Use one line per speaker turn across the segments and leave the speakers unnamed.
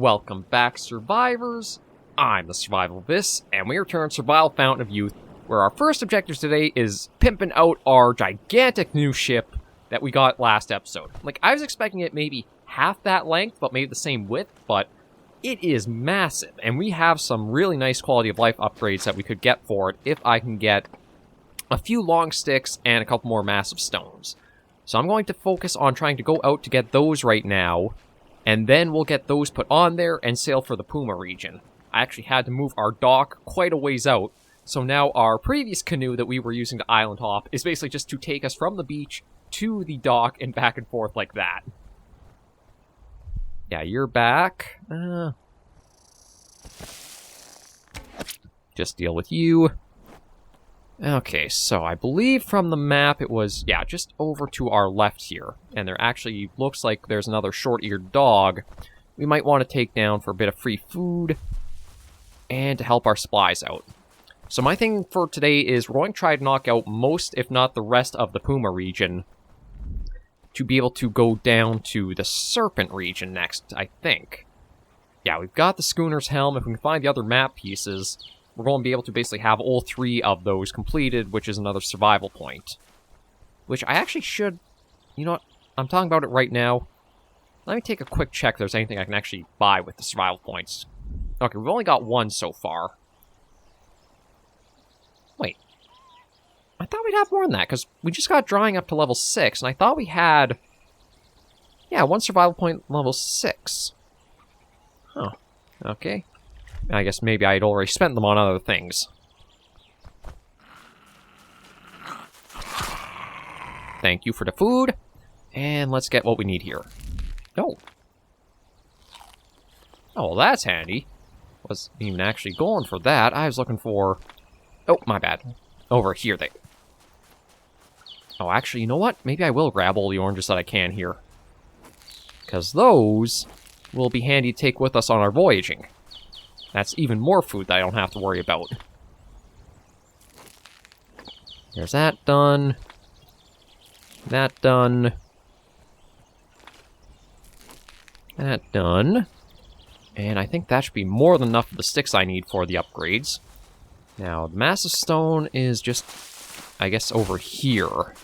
Welcome back, survivors. I'm the Survivalist, and we return to Survival Fountain of Youth, where our first objective today is pimping out our gigantic new ship that we got last episode. Like, I was expecting it maybe half that length, but maybe the same width, but it is massive, and we have some really nice quality of life upgrades that we could get for it if I can get a few long sticks and a couple more massive stones. So I'm going to focus on trying to go out to get those right now, and then we'll get those put on there and sail for the Puma region. I actually had to move our dock quite a ways out, so now our previous canoe that we were using to island hop is basically just to take us from the beach to the dock and back and forth like that. Yeah, you're back. Just deal with you. Okay, so I believe from the map it was, yeah, just over to our left here. And there actually looks like there's another short-eared dog we might want to take down for a bit of free food and to help our supplies out. So my thing for today is we're going to try to knock out most, if not the rest, of the Puma region to be able to go down to the Serpent region next, I think. Yeah, we've got the schooner's helm. If we can find the other map pieces, we're going to be able to basically have all three of those completed, which is another survival point. Which I actually should... You know what? I'm talking about it right now. Let me take a quick check if there's anything I can actually buy with the survival points. Okay, we've only got one so far. Wait. I thought we'd have more than that, because we just got drawing up to level 6, and I thought we had... Yeah, one survival point level 6. Huh. Okay. I guess maybe I'd already spent them on other things. Thank you for the food. And let's get what we need here. Oh. Oh, well, that's handy. Wasn't even actually going for that. I was looking for... Oh, my bad. Over here, they... Oh, actually, you know what? Maybe I will grab all the oranges that I can here. Because those will be handy to take with us on our voyaging. That's even more food that I don't have to worry about. There's that done. That done. That done. And I think that should be more than enough of the sticks I need for the upgrades. Now, the massive stone is just, I guess, over here.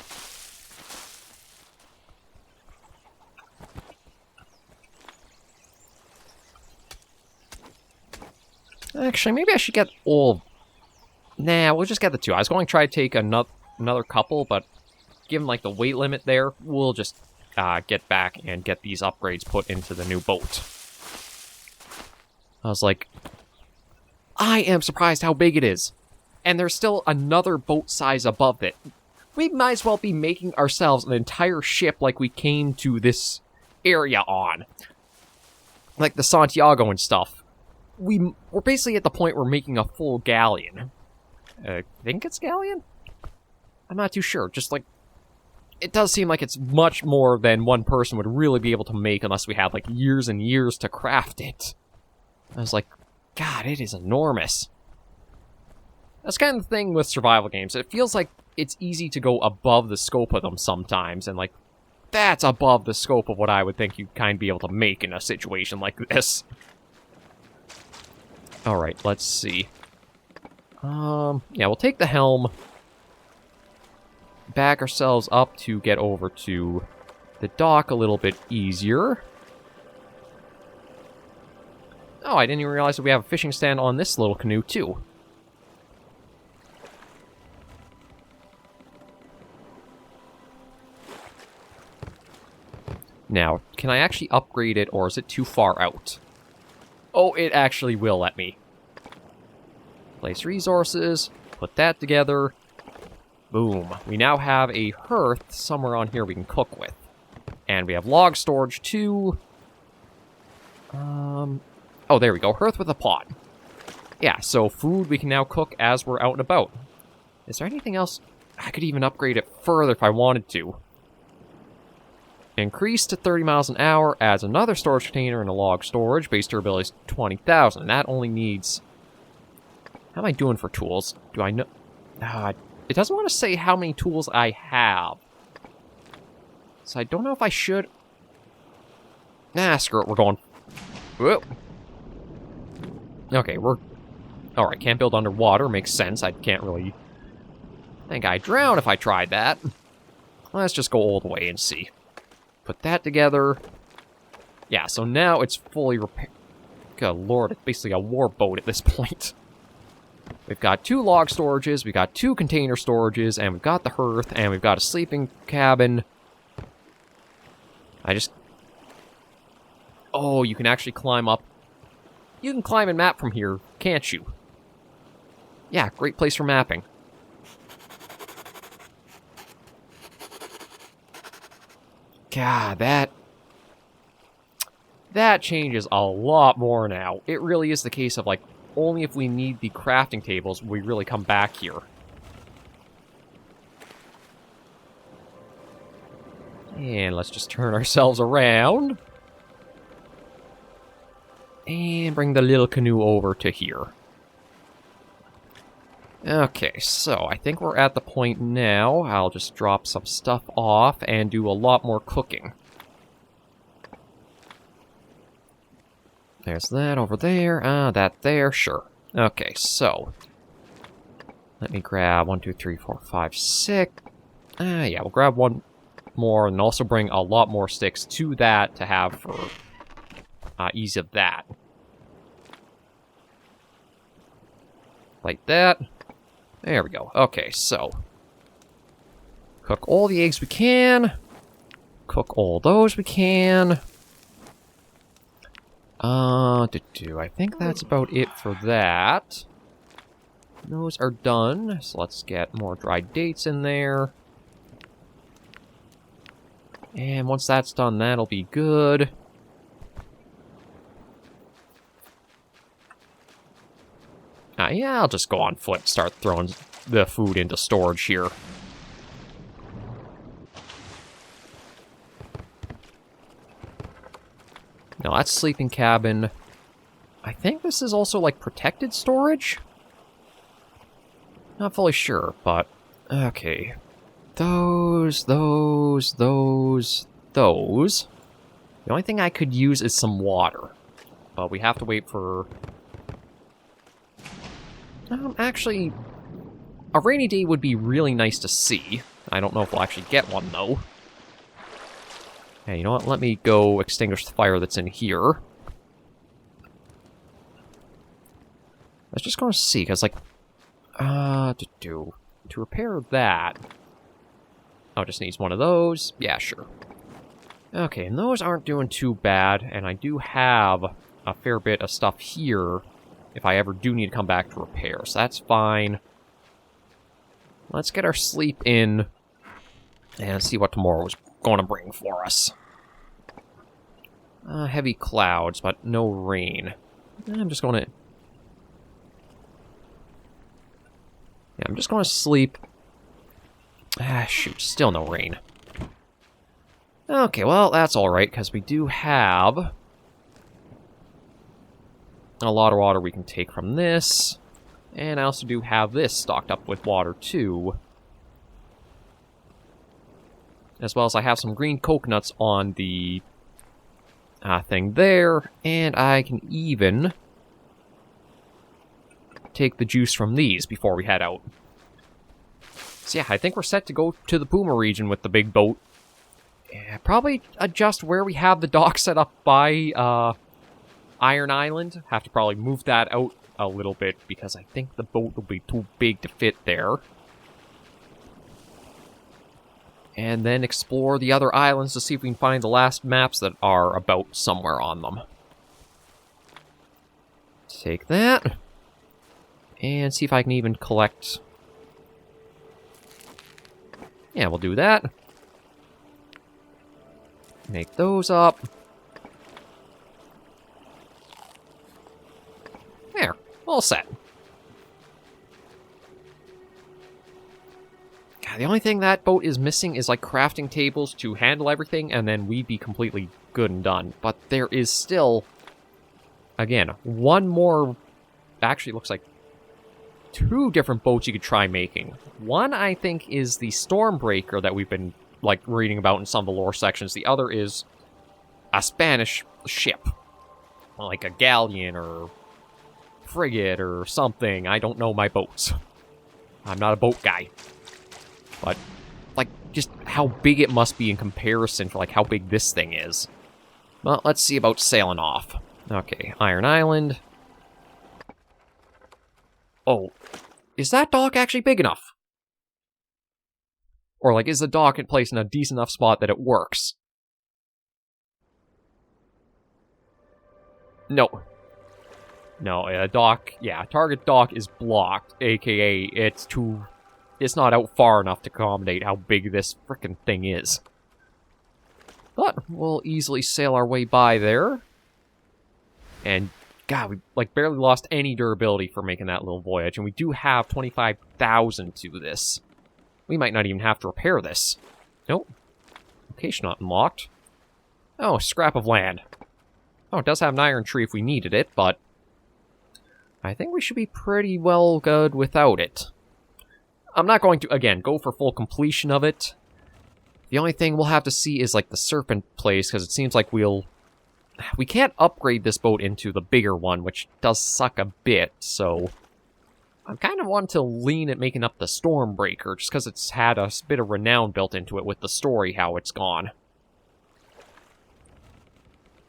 Actually, maybe I should get all... Nah, we'll just get the two. I was going to try to take another couple, but given, like, the weight limit there, we'll just get back and get these upgrades put into the new boat. I was like, I am surprised how big it is. And there's still another boat size above it. We might as well be making ourselves an entire ship like we came to this area on. Like the Santiago and stuff. We're basically at the point where we're making a full galleon. I think it's galleon? I'm not too sure. Just like, it does seem like it's much more than one person would really be able to make unless we had like years and years to craft it. I was like, God, it is enormous. That's kind of the thing with survival games. It feels like it's easy to go above the scope of them sometimes, and like, that's above the scope of what I would think you'd kind of be able to make in a situation like this. Alright, let's see. Yeah, we'll take the helm. Back ourselves up to get over to the dock a little bit easier. Oh, I didn't even realize that we have a fishing stand on this little canoe, too. Now, can I actually upgrade it, or is it too far out? Oh, it actually will let me. Place resources, put that together. Boom. We now have a hearth somewhere on here we can cook with. And we have log storage too. Oh, there we go. Hearth with a pot. Yeah, so food we can now cook as we're out and about. Is there anything else? I could even upgrade it further if I wanted to. Increase to 30 miles an hour, adds another storage container and a log storage. Base durability is 20,000. And that only needs... How am I doing for tools? Do I know... it doesn't want to say how many tools I have. So I don't know if I should... Nah, screw it. We're going... Whoa. Okay, we're... Alright, can't build underwater. Makes sense. I can't really... I think I'd drown if I tried that. Let's just go all the way and see. Put that together. Yeah, so now it's fully repaired. Good lord, it's basically a warboat at this point. We've got 2 log storages, we've got 2 container storages, and we've got the hearth, and we've got a sleeping cabin. Oh, you can actually climb up. You can climb and map from here, can't you? Yeah, great place for mapping. God, that changes a lot more now. It really is the case of, like, only if we need the crafting tables will we really come back here. And let's just turn ourselves around. And bring the little canoe over to here. Okay, so I think we're at the point now. I'll just drop some stuff off and do a lot more cooking. There's that over there. That there, sure. Okay, so let me grab 1, 2, 3, 4, 5, 6. Yeah, we'll grab one more and also bring a lot more sticks to that to have for ease of that. Like that. There we go. Okay, so cook all the eggs we can. Cook all those we can. I think that's about it for that. Those are done, so let's get more dried dates in there. And once that's done, that'll be good. Yeah, I'll just go on foot and start throwing the food into storage here. Now, that's sleeping cabin. I think this is also, like, protected storage? Not fully sure, but... Okay. Those. The only thing I could use is some water. But we have to wait for... actually... A rainy day would be really nice to see. I don't know if we'll actually get one, though. Hey, you know what? Let me go extinguish the fire that's in here. Let's just go see, because, like... To repair that... Oh, it just needs one of those? Yeah, sure. Okay, and those aren't doing too bad, and I do have a fair bit of stuff here if I ever do need to come back to repair, so that's fine. Let's get our sleep in and see what tomorrow is going to bring for us. Heavy clouds, but no rain. I'm just going to... Yeah, I'm just going to sleep. Shoot, still no rain. Okay, well, that's alright, because we do have a lot of water we can take from this. And I also do have this stocked up with water, too. As well as I have some green coconuts on the thing there. And I can even take the juice from these before we head out. So yeah, I think we're set to go to the Puma region with the big boat. Yeah, probably adjust where we have the dock set up by Iron Island. Have to probably move that out a little bit because I think the boat will be too big to fit there. And then explore the other islands to see if we can find the last maps that are about somewhere on them. Take that. And see if I can even collect... Yeah, we'll do that. Make those up. There, all set. God, the only thing that boat is missing is like crafting tables to handle everything, and then we'd be completely good and done. But there is still, again, one more, actually looks like 2 different boats you could try making. One, I think, is the Stormbreaker that we've been, like, reading about in some of the lore sections. The other is a Spanish ship. Like a galleon or frigate or something. I don't know my boats. I'm not a boat guy. But, like, just how big it must be in comparison to, like, how big this thing is. Well, let's see about sailing off. Okay, Iron Island. Oh, is that dock actually big enough? Or, like, is the dock placed in a decent enough spot that it works? No. No, a dock, yeah, target dock is blocked, aka it's not out far enough to accommodate how big this frickin' thing is. But we'll easily sail our way by there. And, God, we, like, barely lost any durability for making that little voyage, and we do have 25,000 to this. We might not even have to repair this. Nope. Location not unlocked. Oh, scrap of land. Oh, it does have an iron tree if we needed it, but I think we should be pretty well good without it. I'm not going to, again, go for full completion of it. The only thing we'll have to see is, like, the serpent place, because it seems like we can't upgrade this boat into the bigger one, which does suck a bit, so I'm kind of wanting to lean at making up the Stormbreaker, just because it's had a bit of renown built into it with the story, how it's gone.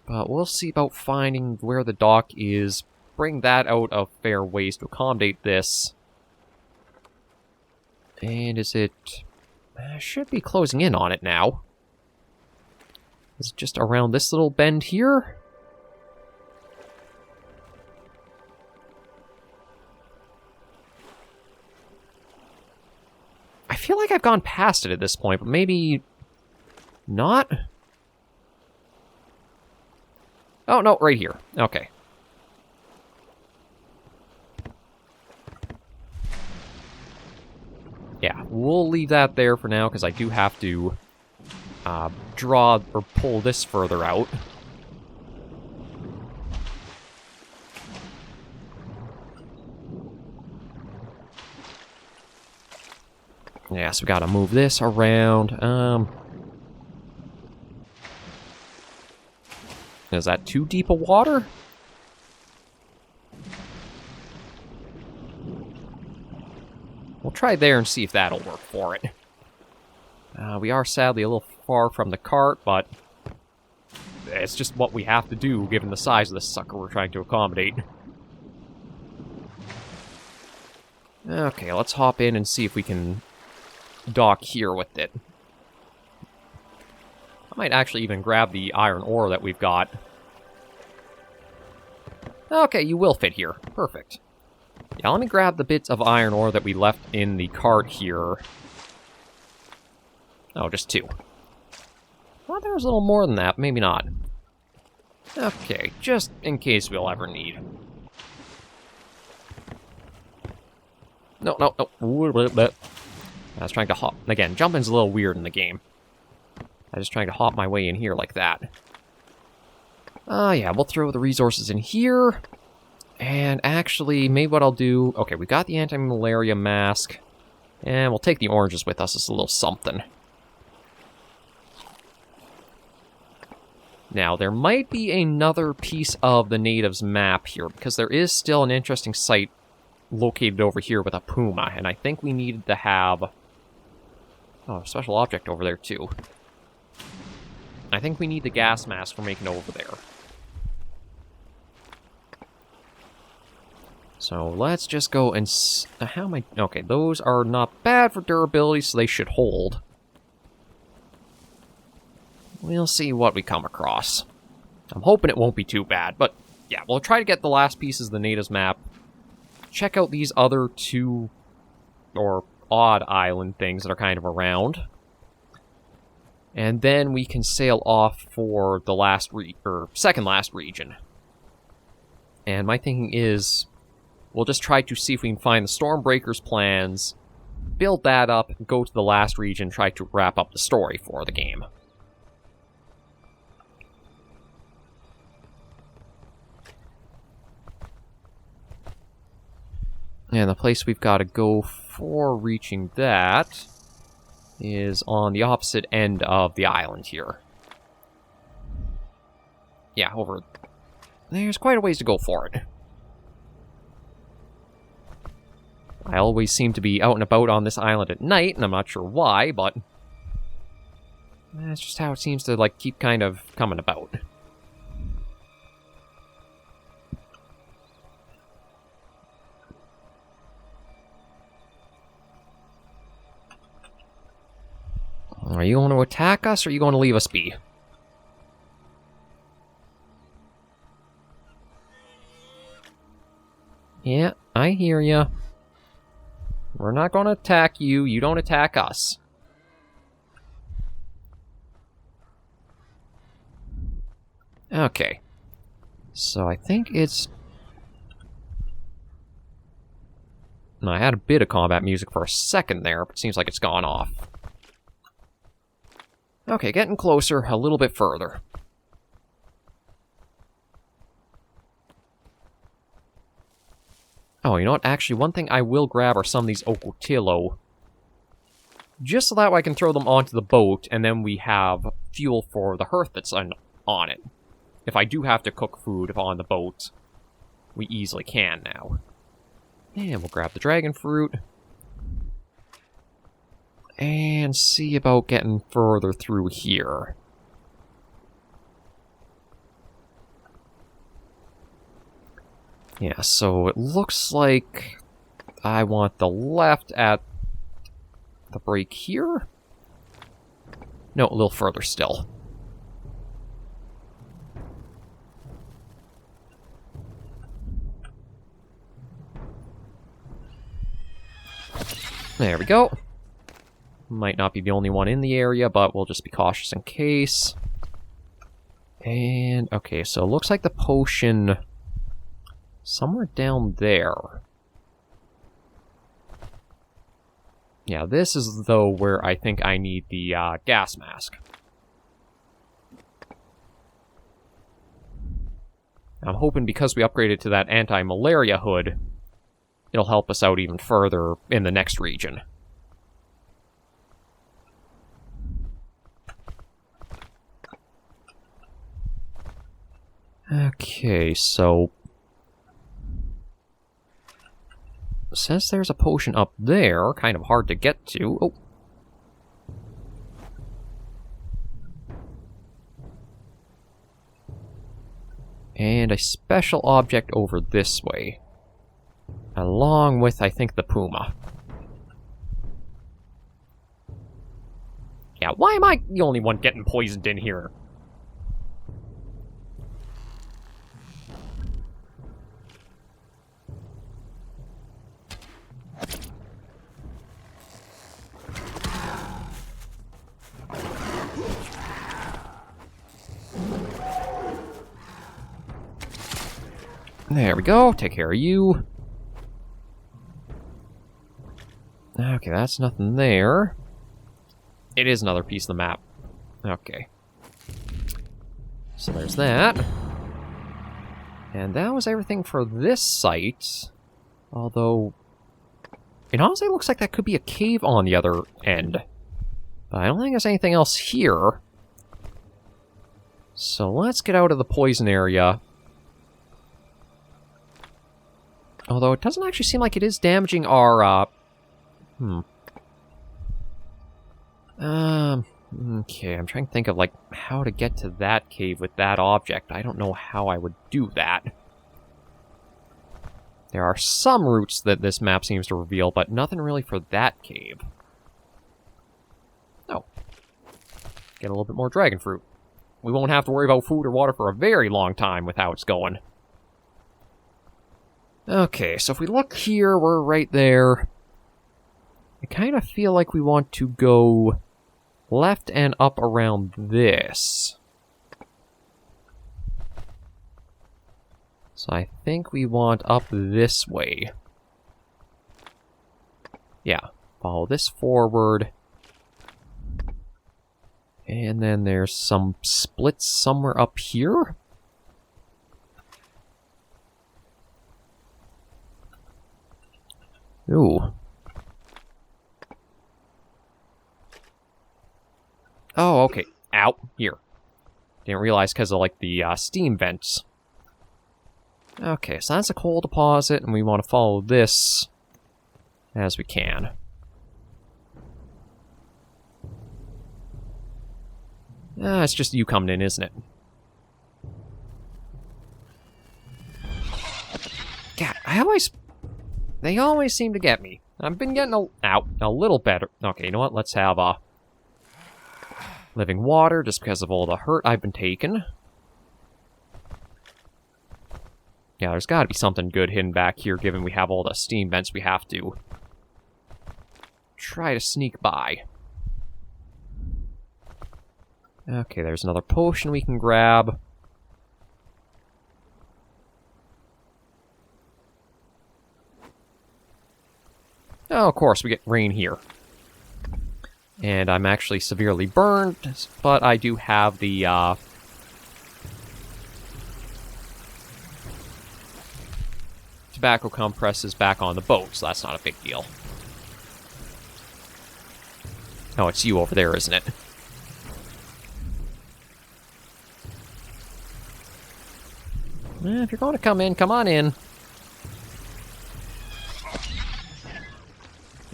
But we'll see about finding where the dock is, bring that out of fair ways to accommodate this. And is it... I should be closing in on it now. Is it just around this little bend here? I feel like I've gone past it at this point, but maybe not? Oh, no, right here. Okay. Yeah, we'll leave that there for now, because I do have to draw or pull this further out. Yeah, so we gotta move this around. Is that too deep a water? We'll try there and see if that'll work for it. We are sadly a little far from the cart, but it's just what we have to do given the size of this sucker we're trying to accommodate. Okay, let's hop in and see if we can dock here with it. I might actually even grab the iron ore that we've got. Okay, you will fit here. Perfect. Yeah, let me grab the bits of iron ore that we left in the cart here. Oh, just 2. Well, there was a little more than that, maybe not. Okay, just in case we'll ever need. No. I was trying to hop. Again, jumping's a little weird in the game. I was just trying to hop my way in here like that. Yeah, we'll throw the resources in here. And actually, maybe what I'll do... Okay, we got the anti-malaria mask. And we'll take the oranges with us as a little something. Now, there might be another piece of the natives map here, because there is still an interesting site located over here with a puma, and I think we needed to have... Oh, a special object over there, too. I think we need the gas mask for making it over there. So, let's just go and... How am I... Okay, those are not bad for durability, so they should hold. We'll see what we come across. I'm hoping it won't be too bad, but yeah, we'll try to get the last pieces of the natives map. Check out these other 2 or odd island things that are kind of around. And then we can sail off for the second last region. And my thinking is we'll just try to see if we can find the Stormbreaker's plans, build that up, go to the last region, try to wrap up the story for the game. And the place we've got to go for reaching that is on the opposite end of the island here. Yeah, over... There's quite a ways to go for it. I always seem to be out and about on this island at night, and I'm not sure why, but that's just how it seems to, like, keep kind of coming about. Are you going to attack us, or are you going to leave us be? Yeah, I hear ya. We're not going to attack you. You don't attack us. Okay. So I think it's... I had a bit of combat music for a second there, but it seems like it's gone off. Okay, getting closer, a little bit further. Oh, you know what? Actually, one thing I will grab are some of these ocotillo. Just so that way I can throw them onto the boat, and then we have fuel for the hearth that's on it. If I do have to cook food on the boat, we easily can now. And we'll grab the dragon fruit. And see about getting further through here. Yeah, so it looks like I want the left at the break here. No, a little further still. There we go. Might not be the only one in the area, but we'll just be cautious in case. And, okay, so it looks like the potion... somewhere down there. Yeah, this is, though, where I think I need the gas mask. I'm hoping because we upgraded to that anti-malaria hood, it'll help us out even further in the next region. Okay, so... says there's a potion up there, kind of hard to get to. Oh. And a special object over this way. Along with, I think, the Puma. Yeah, why am I the only one getting poisoned in here? There we go, take care of you. Okay, that's nothing there. It is another piece of the map. Okay. So there's that. And that was everything for this site. Although, it honestly looks like that could be a cave on the other end. But I don't think there's anything else here. So let's get out of the poison area. Although it doesn't actually seem like it is damaging our, okay, I'm trying to think of, like, how to get to that cave with that object. I don't know how I would do that. There are some routes that this map seems to reveal, but nothing really for that cave. Oh. Get a little bit more dragon fruit. We won't have to worry about food or water for a very long time with how it's going. Okay, so if we look here, we're right there. I kind of feel like we want to go left and up around this. So I think we want up this way. Yeah, follow this forward. And then there's some splits somewhere up here. Ooh. Oh, okay. Ow. Here. Didn't realize because of, like, the steam vents. Okay, so that's a coal deposit, and we want to follow this as we can. It's just you coming in, isn't it? God, they always seem to get me. I've been getting a little better. Okay, you know what? Let's have living water, just because of all the hurt I've been taking. Yeah, there's got to be something good hidden back here, given we have all the steam vents we have to try to sneak by. Okay, there's another potion we can grab. Oh, of course, we get rain here. And I'm actually severely burned, but I do have the, tobacco compresses back on the boat, so that's not a big deal. Oh, it's you over there, isn't it? If you're going to come in, come on in.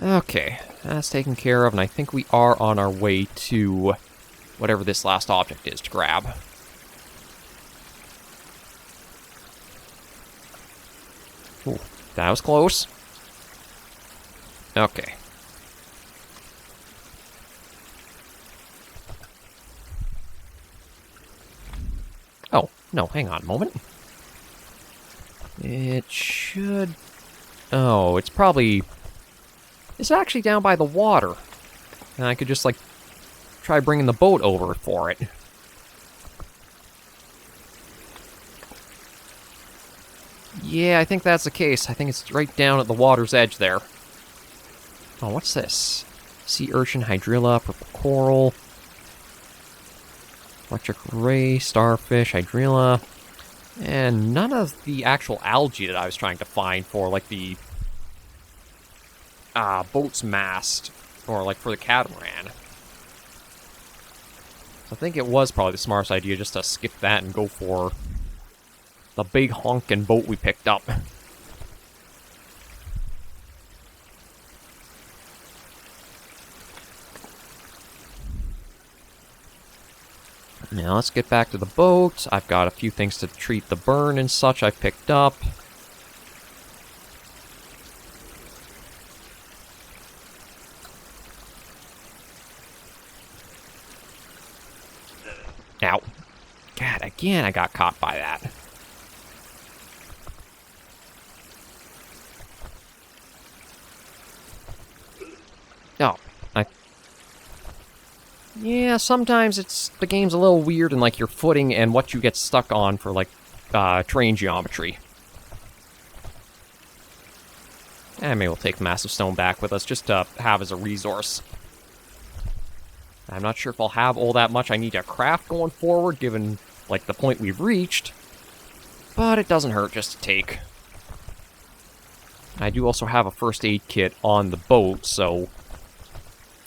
Okay, that's taken care of, and I think we are on our way to whatever this last object is to grab. Ooh, that was close. Okay. Oh, no, hang on a moment. It should... Oh, it's probably... It's actually down by the water. And I could just, like, try bringing the boat over for it. Yeah, I think that's the case. I think it's right down at the water's edge there. Oh, what's this? Sea urchin, hydrilla, purple coral, electric ray, starfish, hydrilla, and none of the actual algae that I was trying to find for, like, the boat's mast, or, like, for the catamaran. I think it was probably the smartest idea just to skip that and go for the big honkin' boat we picked up. Now let's get back to the boat. I've got a few things to treat the burn and such I've picked up. Ow. God, again I got caught by that. Oh, yeah, sometimes the game's a little weird in, like, your footing and what you get stuck on for, like, terrain geometry. And maybe we'll take Massive Stone back with us just to have as a resource. I'm not sure if I'll have all that much I need to craft going forward, given, like, the point we've reached. But it doesn't hurt just to take. I do also have a first aid kit on the boat, so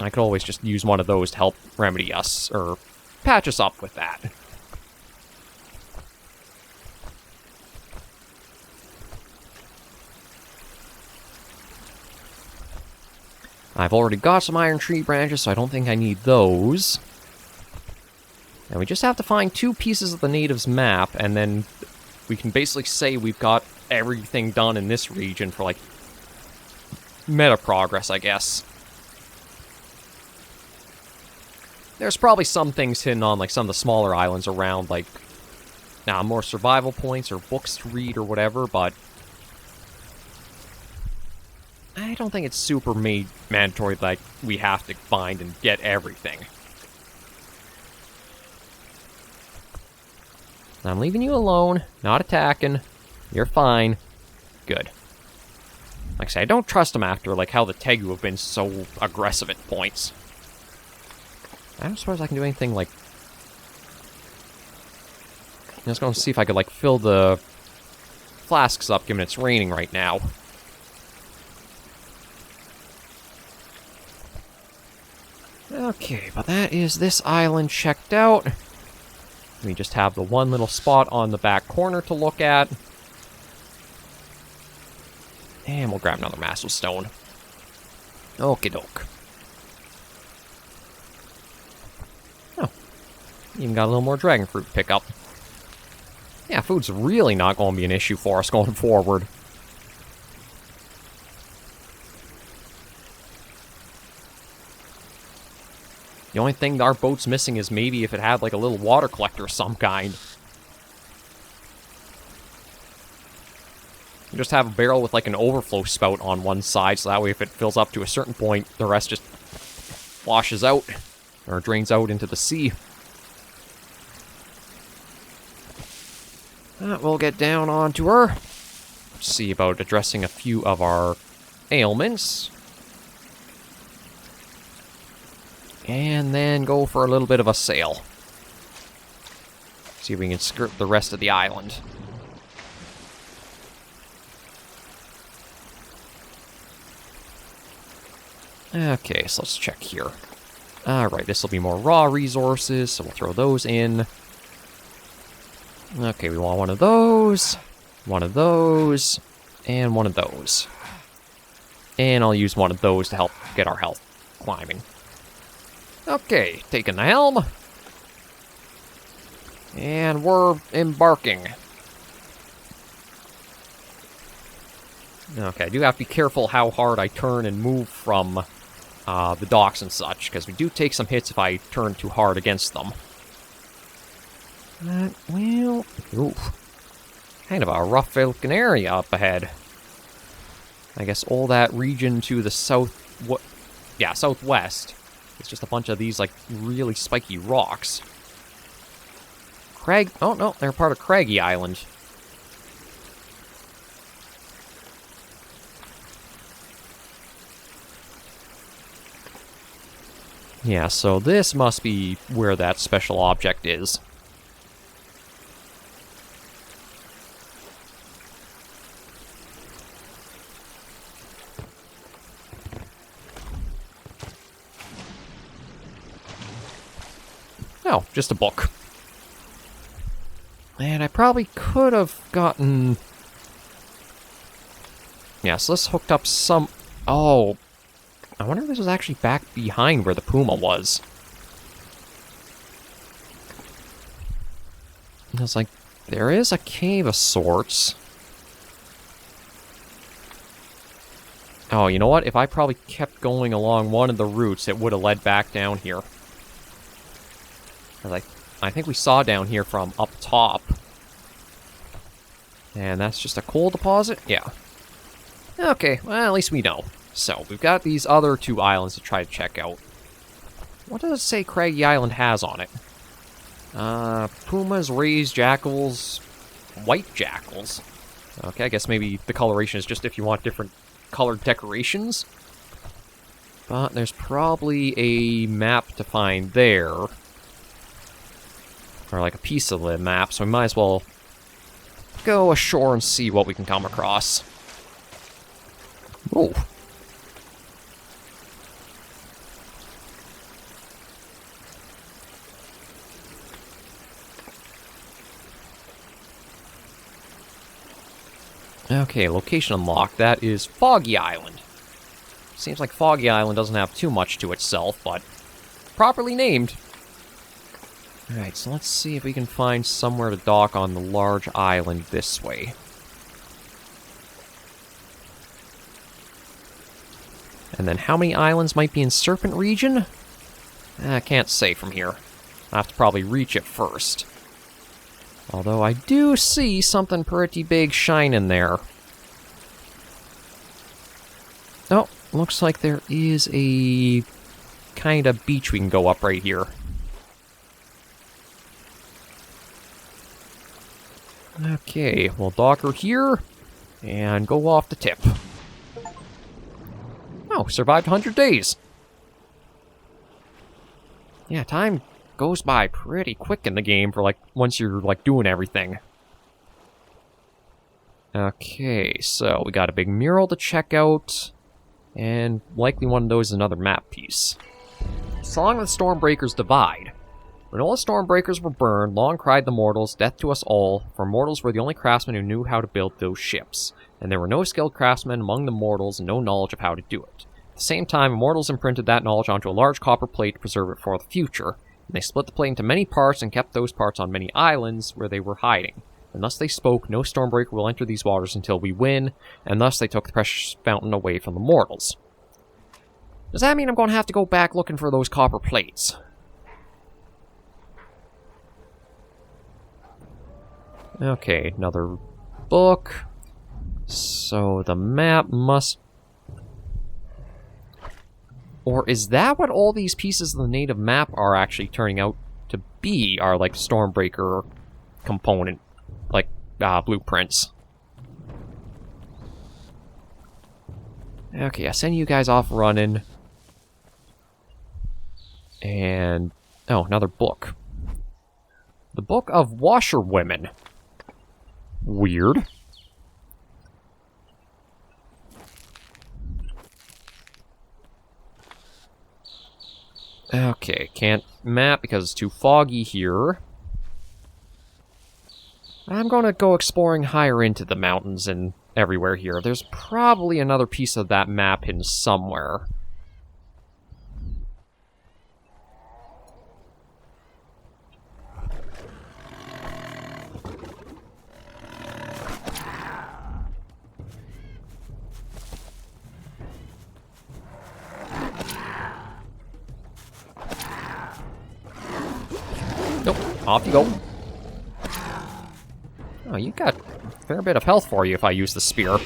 I could always just use one of those to help remedy us, or patch us up with that. I've already got some iron tree branches, so I don't think I need those. And we just have to find 2 pieces of the natives' map, and then we can basically say we've got everything done in this region for, like, meta progress, I guess. There's probably some things hidden on, like, some of the smaller islands around, like, more survival points or books to read or whatever, but I don't think it's super mandatory, like, we have to find and get everything. I'm leaving you alone, not attacking. You're fine. Good. Like I say, I don't trust them after, like, how the Tegu have been so aggressive at points. I don't suppose I can do anything, like... I'm just going to see if I could, like, fill the flasks up, given it's raining right now. Okay, but that is this island checked out. We just have the one little spot on the back corner to look at. And we'll grab another Massive Stone. Okie doke. Oh. Even got a little more dragon fruit to pick up. Yeah, food's really not going to be an issue for us going forward. The only thing our boat's missing is maybe if it had like a little water collector of some kind. You just have a barrel with like an overflow spout on one side, so that way if it fills up to a certain point, the rest just washes out or drains out into the sea. We'll get down onto her. See about addressing a few of our ailments. And then go for a little bit of a sail. See if we can skirt the rest of the island. Okay, so let's check here. Alright, this will be more raw resources, so we'll throw those in. Okay, we want one of those, and one of those. And I'll use one of those to help get our health climbing. Okay, taking the helm. And we're embarking. Okay, I do have to be careful how hard I turn and move from the docks and such, because we do take some hits if I turn too hard against them. Well, oof. Kind of a rough-looking area up ahead. I guess all that region to the southwest is just a bunch of these, like, really spiky rocks. Oh no, they're part of Craggy Island. Yeah, so this must be where that special object is. Oh, just a book. And I probably could have gotten... Yeah, so this hooked up some... Oh, I wonder if this was actually back behind where the Puma was. I was like, there is a cave of sorts. Oh, you know what? If I probably kept going along one of the routes, it would have led back down here. I think we saw down here from up top. And that's just a coal deposit? Yeah. Okay, well, at least we know. So, we've got these other two islands to try to check out. What does it say Craggy Island has on it? Pumas, rays, jackals, white jackals. Okay, I guess maybe the coloration is just if you want different colored decorations. But there's probably a map to find there. Or like a piece of the map, so we might as well go ashore and see what we can come across. Oh. Okay, location unlocked. That is Foggy Island. Seems like Foggy Island doesn't have too much to itself, but properly named. Alright, so let's see if we can find somewhere to dock on the large island this way. And then how many islands might be in Serpent Region? I can't say from here. I'll have to probably reach it first. Although I do see something pretty big shining there. Oh, looks like there is a kind of beach we can go up right here. Okay, we'll dock her here, and go off the tip. Oh, survived 100 days. Yeah, time goes by pretty quick in the game for, like, once you're, like, doing everything. Okay, so we got a big mural to check out, and likely one of those is another map piece. Song of the Stormbreakers Divide. When all the Stormbreakers were burned, long cried the mortals, death to us all, for mortals were the only craftsmen who knew how to build those ships, and there were no skilled craftsmen among the mortals and no knowledge of how to do it. the same time, immortals imprinted that knowledge onto a large copper plate to preserve it for the future. And they split the plate into many parts and kept those parts on many islands where they were hiding. And thus they spoke, no Stormbreaker will enter these waters until we win, and thus they took the precious fountain away from the mortals. Does that mean I'm going to have to go back looking for those copper plates? Okay, another book. So the map must... Or is that what all these pieces of the native map are actually turning out to be? Are like Stormbreaker component, like blueprints. Okay, I send you guys off running. And... oh, another book. The Book of Washerwomen. Weird. Okay, can't map because it's too foggy here. I'm gonna go exploring higher into the mountains and everywhere here. There's probably another piece of that map hidden somewhere. Nope, off you go. Oh, you got a fair bit of health for you if I use the spear.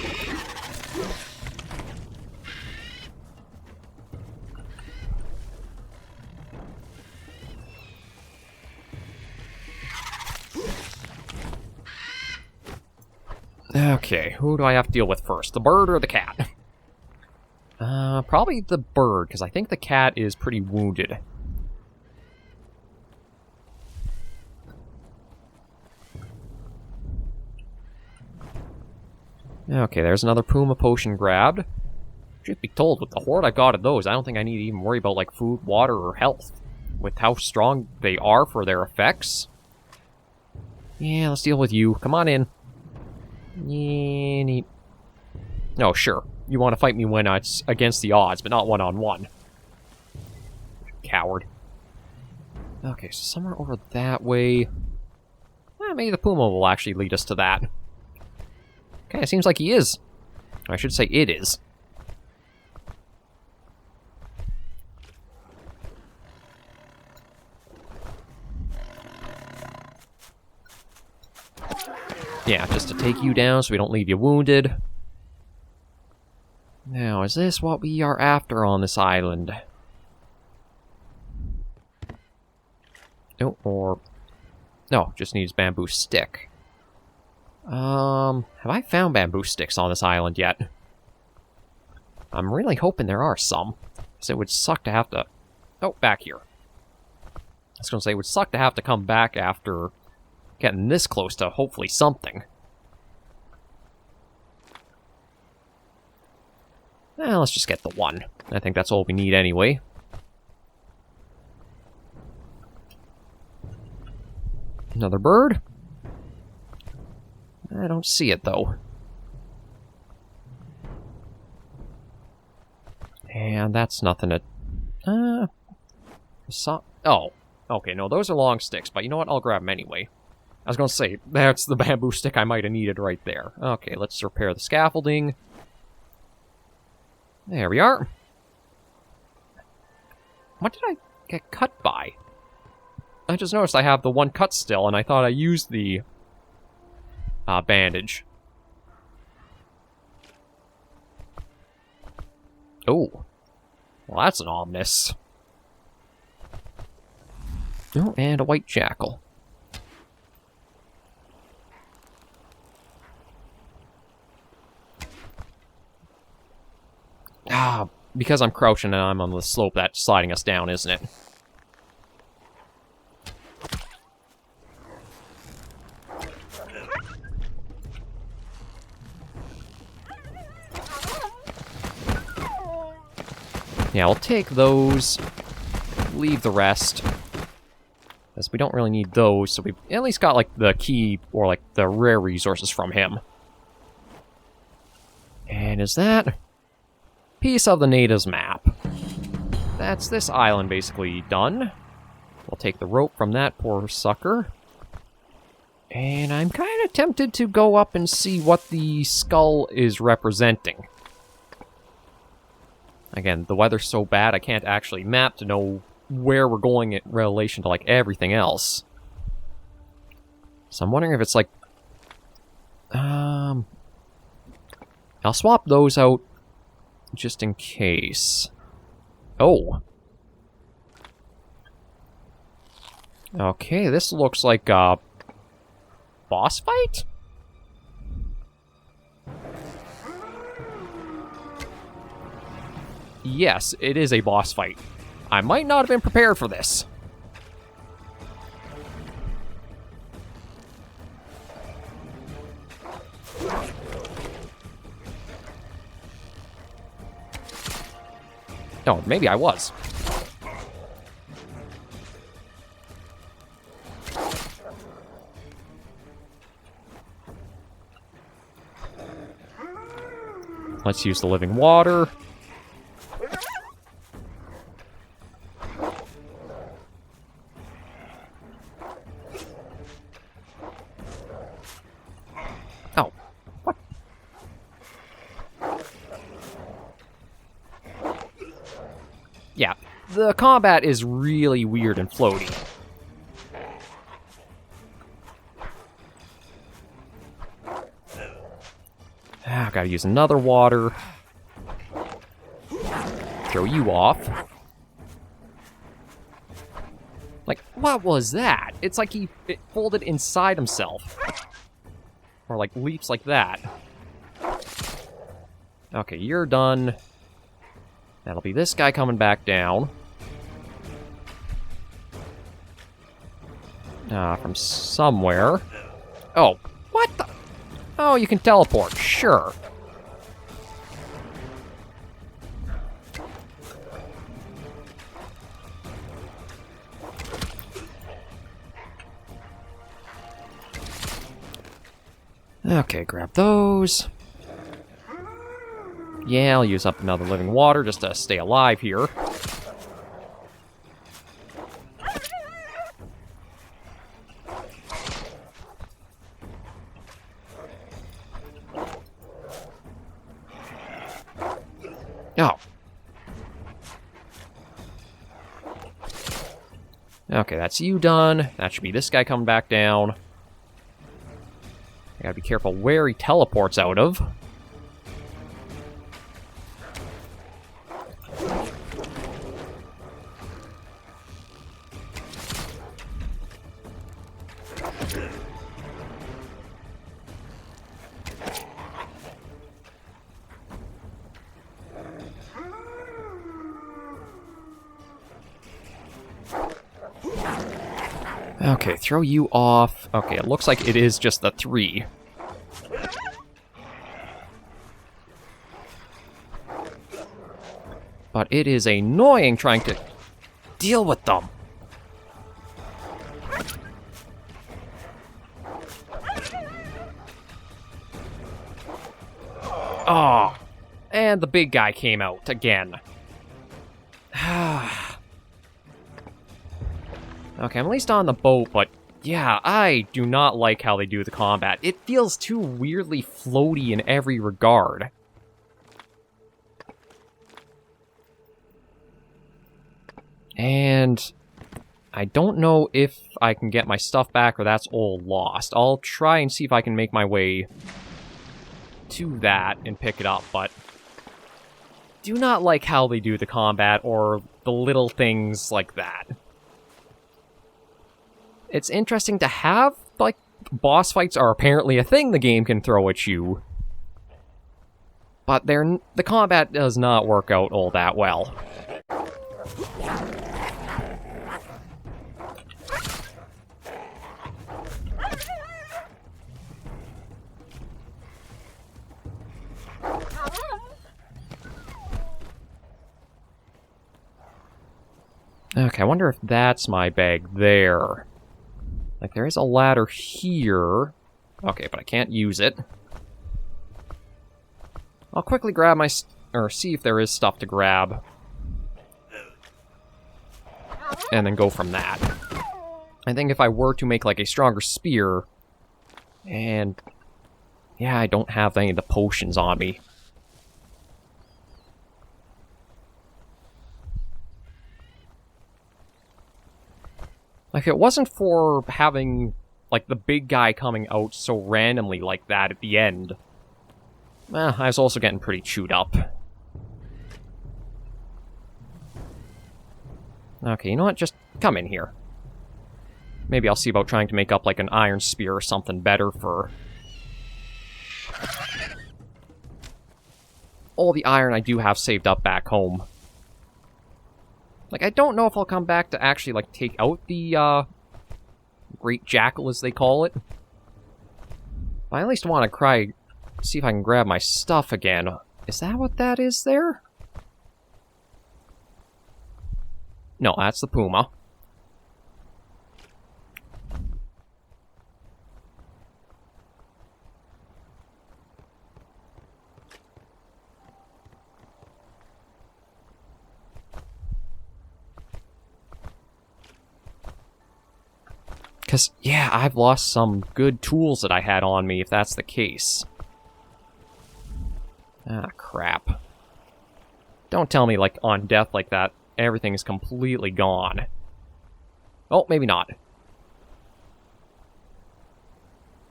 Okay, who do I have to deal with first? The bird or the cat? Probably the bird, because I think the cat is pretty wounded. Okay, there's another Puma potion grabbed. Truth be told, with the horde I've got of those, I don't think I need to even worry about, like, food, water, or health. With how strong they are for their effects. Yeah, let's deal with you. Come on in. Yeah, oh, sure. You want to fight me when it's against the odds, but not one-on-one. Coward. Okay, so somewhere over that way... maybe the Puma will actually lead us to that. Okay, it seems like he is. I should say it is. Yeah, just to take you down so we don't leave you wounded. Now, is this what we are after on this island? Oh, or... no, just needs bamboo stick. Have I found bamboo sticks on this island yet? I'm really hoping there are some. Because it would suck to have to... oh, back here. I was going to say, it would suck to have to come back after getting this close to hopefully something. Well, let's just get the one. I think that's all we need anyway. Another bird? I don't see it, though. And that's nothing to... oh. Okay, no, those are long sticks, but you know what? I'll grab them anyway. I was going to say, that's the bamboo stick I might have needed right there. Okay, let's repair the scaffolding. There we are. What did I get cut by? I just noticed I have the one cut still, and I thought I used the bandage. Oh. Well, that's an ominous. Oh, and a white jackal. Ah, because I'm crouching and I'm on the slope, that's sliding us down, isn't it? Yeah, we'll take those, leave the rest, because we don't really need those, so we've at least got, like, the key, or, like, the rare resources from him. And is that... piece of the natives map. that's this island basically done. We'll take the rope from that poor sucker. And I'm kind of tempted to go up and see what the skull is representing. Again, the weather's so bad I can't actually map to know where we're going in relation to, like, everything else. So I'm wondering if it's, like... I'll swap those out just in case. Oh. Okay, this looks like a boss fight? Yes, it is a boss fight. I might not have been prepared for this. No, maybe I was. Let's use the living water. Oh, what? Yeah, the combat is really weird and floaty. Gotta use another water. Throw you off. Like, what was that? It's like it folded inside himself. Or like leaps like that. Okay, you're done. That'll be this guy coming back down. From somewhere. Oh, what the? Oh, you can teleport, sure. Okay, grab those. Yeah, I'll use up another living water just to stay alive here. Oh. Okay, that's you done. That should be this guy coming back down. I gotta be careful where he teleports out of. Okay, throw you off. Okay, it looks like it is just the 3. But it is annoying trying to deal with them. Oh, and the big guy came out again. Okay, I'm at least on the boat, but yeah, I do not like how they do the combat. It feels too weirdly floaty in every regard. And I don't know if I can get my stuff back or that's all lost. I'll try and see if I can make my way to that and pick it up, but do not like how they do the combat or the little things like that. It's interesting to have, like, boss fights are apparently a thing the game can throw at you. But the combat does not work out all that well. Okay, I wonder if that's my bag there. Like, there is a ladder here. Okay, but I can't use it. I'll quickly grab my... or see if there is stuff to grab. and then go from that. I think if I were to make, like, a stronger spear, and yeah, I don't have any of the potions on me. Like, if it wasn't for having, like, the big guy coming out so randomly like that at the end, I was also getting pretty chewed up. Okay, you know what? Just come in here. Maybe I'll see about trying to make up, like, an iron spear or something better for all the iron I do have saved up back home. Like, I don't know if I'll come back to actually, like, take out the, Great Jackal, as they call it. But I at least want to see if I can grab my stuff again. Is that what that is there? No, that's the Puma. Because, yeah, I've lost some good tools that I had on me, if that's the case. Ah, crap. Don't tell me, like, on death like that, everything is completely gone. Oh, maybe not.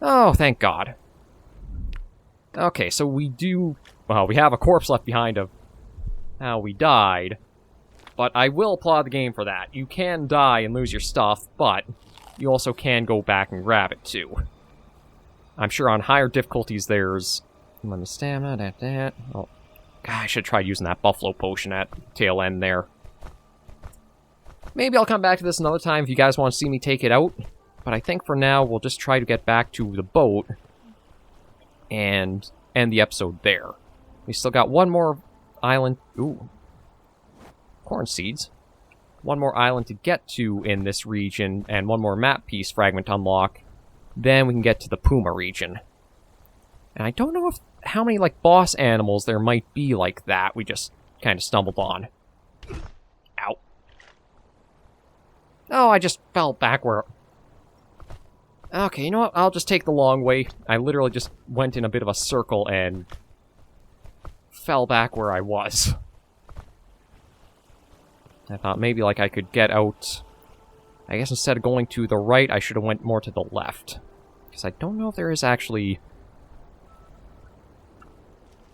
Oh, thank God. Okay, so we do... Well, we have a corpse left behind of how we died. But I will applaud the game for that. You can die and lose your stuff, but you also can go back and grab it, too. I'm sure on higher difficulties there's... the stamina, Oh, God, I should try using that buffalo potion at tail end there. Maybe I'll come back to this another time if you guys want to see me take it out. But I think for now, we'll just try to get back to the boat and end the episode there. We still got one more island... Ooh. Corn seeds. One more island to get to in this region, and one more map piece fragment unlock. Then we can get to the Puma region. And I don't know how many, like, boss animals there might be like that we just kind of stumbled on. Ow. Oh, I just fell backward. Okay, you know what? I'll just take the long way. I literally just went in a bit of a circle and fell back where I was. I thought maybe, like, I could get out... I guess instead of going to the right, I should have went more to the left. Because I don't know if there is actually...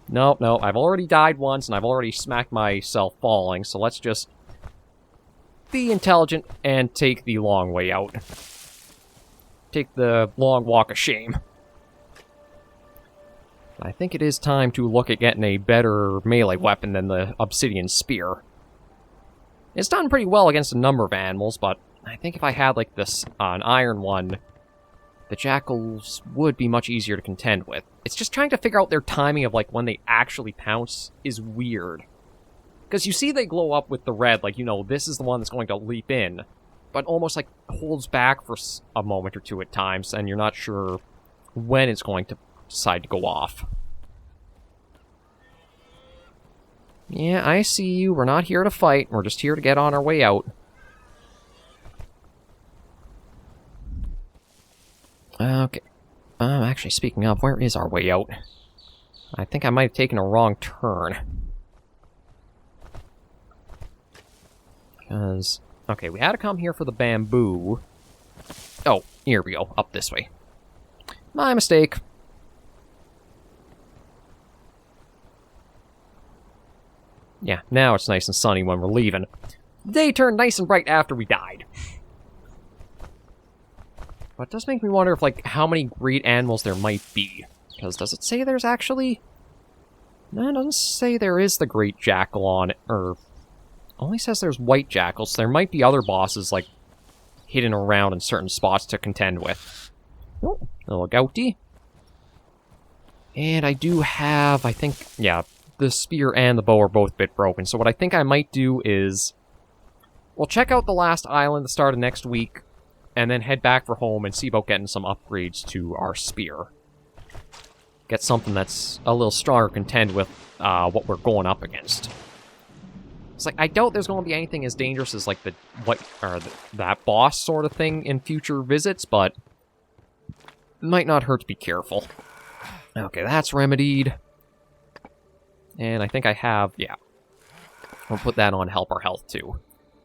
No, I've already died once, and I've already smacked myself falling, so let's just be intelligent and take the long way out. Take the long walk of shame. I think it is time to look at getting a better melee weapon than the obsidian spear. It's done pretty well against a number of animals, but I think if I had, like, this, an iron one, the jackals would be much easier to contend with. It's just trying to figure out their timing of, like, when they actually pounce is weird. Because you see they glow up with the red, like, you know, this is the one that's going to leap in, but almost, like, holds back for a moment or two at times, and you're not sure when it's going to decide to go off. Yeah, I see you. We're not here to fight. We're just here to get on our way out. Okay. Actually, speaking of, where is our way out? I think I might have taken a wrong turn. Because... Okay, we had to come here for the bamboo. Oh, here we go. Up this way. My mistake. Yeah, now it's nice and sunny when we're leaving. Day turned nice and bright after we died. But it does make me wonder if, like, how many great animals there might be. Because does it say there's actually... No, it doesn't say there is the Great Jackal on it, or... Only says there's white jackals. There might be other bosses, like, hidden around in certain spots to contend with. Oh, a little gouty. And I do have, I think, yeah, the spear and the bow are both a bit broken. So what I think I might do is... We'll check out the last island at the start of next week, and then head back for home and see about getting some upgrades to our spear. Get something that's a little stronger to contend with what we're going up against. It's like, I doubt there's going to be anything as dangerous as, like, that boss sort of thing in future visits, but it might not hurt to be careful. Okay, that's remedied. And I think I have, yeah. I'll put that on Help Our Health, too.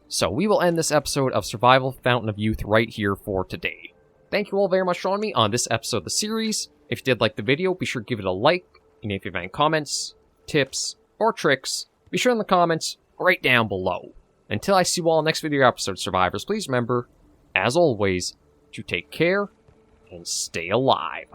So we will end this episode of Survival Fountain of Youth right here for today. Thank you all very much for joining me on this episode of the series. If you did like the video, be sure to give it a like. And if you have any comments, tips, or tricks, be sure in the comments right down below. Until I see you all next video episode, survivors, please remember, as always, to take care and stay alive.